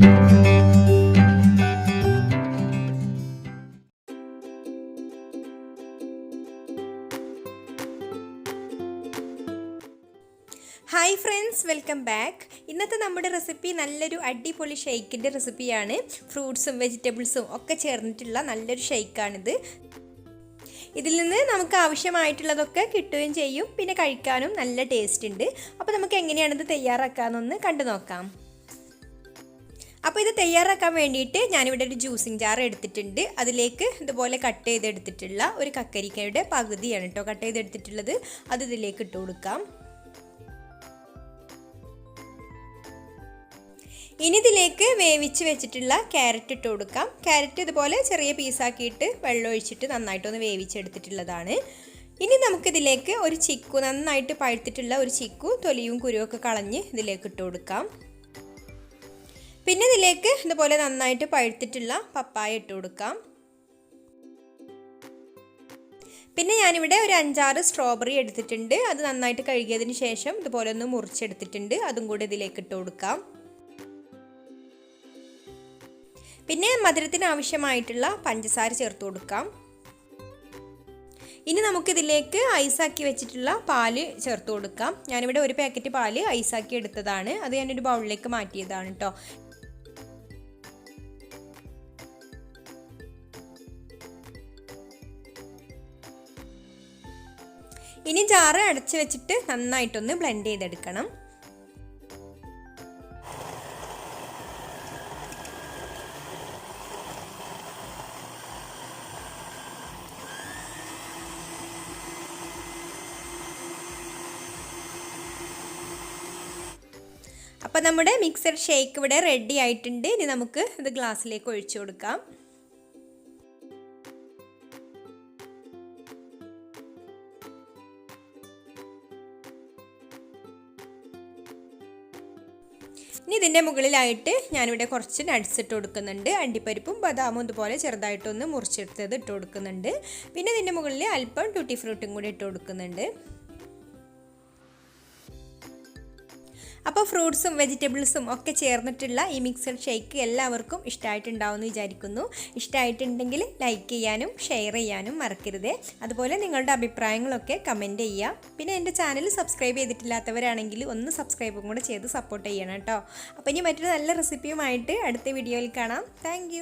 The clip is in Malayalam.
Hi friends, welcome back. ഇന്നത്തെ നമ്മുടെ റെസിപ്പി നല്ലൊരു അടിപൊളി ഷെയ്ക്കിൻ്റെ റെസിപ്പിയാണ്. ഫ്രൂട്ട്സും വെജിറ്റബിൾസും ഒക്കെ ചേർന്നിട്ടുള്ള നല്ലൊരു ഷെയ്ക്കാണിത്. ഇതിൽ നിന്ന് നമുക്ക് ആവശ്യമായിട്ടുള്ളതൊക്കെ കിട്ടുകയും ചെയ്യും, പിന്നെ കഴിക്കാനും നല്ല ടേസ്റ്റ് ഉണ്ട്. അപ്പോൾ നമുക്ക് എങ്ങനെയാണിത് തയ്യാറാക്കാമെന്നൊന്ന് കണ്ടു നോക്കാം. അപ്പോൾ ഇത് തയ്യാറാക്കാൻ വേണ്ടിയിട്ട് ഞാനിവിടെ ഒരു ജ്യൂസിങ് ജാർ എടുത്തിട്ടുണ്ട്. അതിലേക്ക് ഇതുപോലെ കട്ട് ചെയ്തെടുത്തിട്ടുള്ള ഒരു കക്കരിക്കയുടെ പകുതിയാണ് കേട്ടോ കട്ട് ചെയ്തെടുത്തിട്ടുള്ളത്. അത് ഇതിലേക്ക് ഇട്ട് കൊടുക്കാം. ഇനി ഇതിലേക്ക് വേവിച്ച് വെച്ചിട്ടുള്ള ക്യാരറ്റ് ഇട്ട് കൊടുക്കാം. ക്യാരറ്റ് ഇതുപോലെ ചെറിയ പീസാക്കിയിട്ട് വെള്ളം ഒഴിച്ചിട്ട് നന്നായിട്ടൊന്ന് വേവിച്ചെടുത്തിട്ടുള്ളതാണ്. ഇനി നമുക്കിതിലേക്ക് ഒരു ചിക്കു, നന്നായിട്ട് പഴുത്തിട്ടുള്ള ഒരു ചിക്കു, തൊലിയും കുരുവൊക്കെ കളഞ്ഞ് ഇതിലേക്ക് ഇട്ട് കൊടുക്കാം. പിന്നെ ഇതിലേക്ക് ഇതുപോലെ നന്നായിട്ട് പഴുത്തിട്ടുള്ള പപ്പായ ഇട്ട് കൊടുക്കാം. പിന്നെ ഞാനിവിടെ ഒരു 5-6 സ്ട്രോബെറി എടുത്തിട്ടുണ്ട്. അത് നന്നായിട്ട് കഴുകിയതിന് ശേഷം ഇതുപോലെ ഒന്ന് മുറിച്ചെടുത്തിട്ടുണ്ട്. അതും കൂടി ഇതിലേക്ക് ഇട്ട് കൊടുക്കാം. പിന്നെ മധുരത്തിന് ആവശ്യമായിട്ടുള്ള പഞ്ചസാര ചേർത്ത് കൊടുക്കാം. ഇനി നമുക്കിതിലേക്ക് ഐസാക്കി വെച്ചിട്ടുള്ള പാല് ചേർത്ത് കൊടുക്കാം. ഞാനിവിടെ ഒരു പാക്കറ്റ് പാല് ഐസാക്കി എടുത്തതാണ്. അത് ഞാനൊരു ബൗളിലേക്ക് മാറ്റിയതാണ് കേട്ടോ. ഇനി ജാറ് അടച്ചു വെച്ചിട്ട് നന്നായിട്ടൊന്ന് ബ്ലെൻഡ് ചെയ്തെടുക്കണം. അപ്പോൾ നമ്മുടെ മിക്സഡ് ഷേക്ക് ഇവിടെ റെഡി ആയിട്ടുണ്ട്. ഇനി നമുക്ക് ഇത് ഗ്ലാസ്സിലേക്ക് ഒഴിച്ചു കൊടുക്കാം. ഇനി ഇതിൻ്റെ മുകളിലായിട്ട് ഞാനിവിടെ കുറച്ച് നട്ട്സ് ഇട്ട് കൊടുക്കുന്നുണ്ട്. അണ്ടിപ്പരിപ്പും ബദാമും ഇതുപോലെ ചെറുതായിട്ടൊന്ന് മുറിച്ചെടുത്തത് ഇട്ട് കൊടുക്കുന്നുണ്ട്. പിന്നെ ഇതിൻ്റെ മുകളിൽ അല്പം ടൂട്ടി ഫ്രൂട്ടും കൂടി ഇട്ട് കൊടുക്കുന്നുണ്ട്. അപ്പോൾ ഫ്രൂട്ട്സും വെജിറ്റബിൾസും ഒക്കെ ചേർന്നിട്ടുള്ള ഈ മിക്സഡ് ഷേക്ക് എല്ലാവർക്കും ഇഷ്ടമായിട്ടുണ്ടാവുമെന്ന് വിചാരിക്കുന്നു. ഇഷ്ടമായിട്ടുണ്ടെങ്കിൽ ലൈക്ക് ചെയ്യാനും ഷെയർ ചെയ്യാനും മറക്കരുത്. അതുപോലെ നിങ്ങളുടെ അഭിപ്രായങ്ങളൊക്കെ കമൻറ്റ് ചെയ്യുക. പിന്നെ എൻ്റെ ചാനൽ സബ്സ്ക്രൈബ് ചെയ്തിട്ടില്ലാത്തവരാണെങ്കിൽ ഒന്ന് സബ്സ്ക്രൈബും കൂടെ ചെയ്ത് സപ്പോർട്ട് ചെയ്യണം കേട്ടോ. അപ്പോൾ ഇനി മറ്റൊരു നല്ല റെസിപ്പിയുമായിട്ട് അടുത്ത വീഡിയോയിൽ കാണാം. താങ്ക്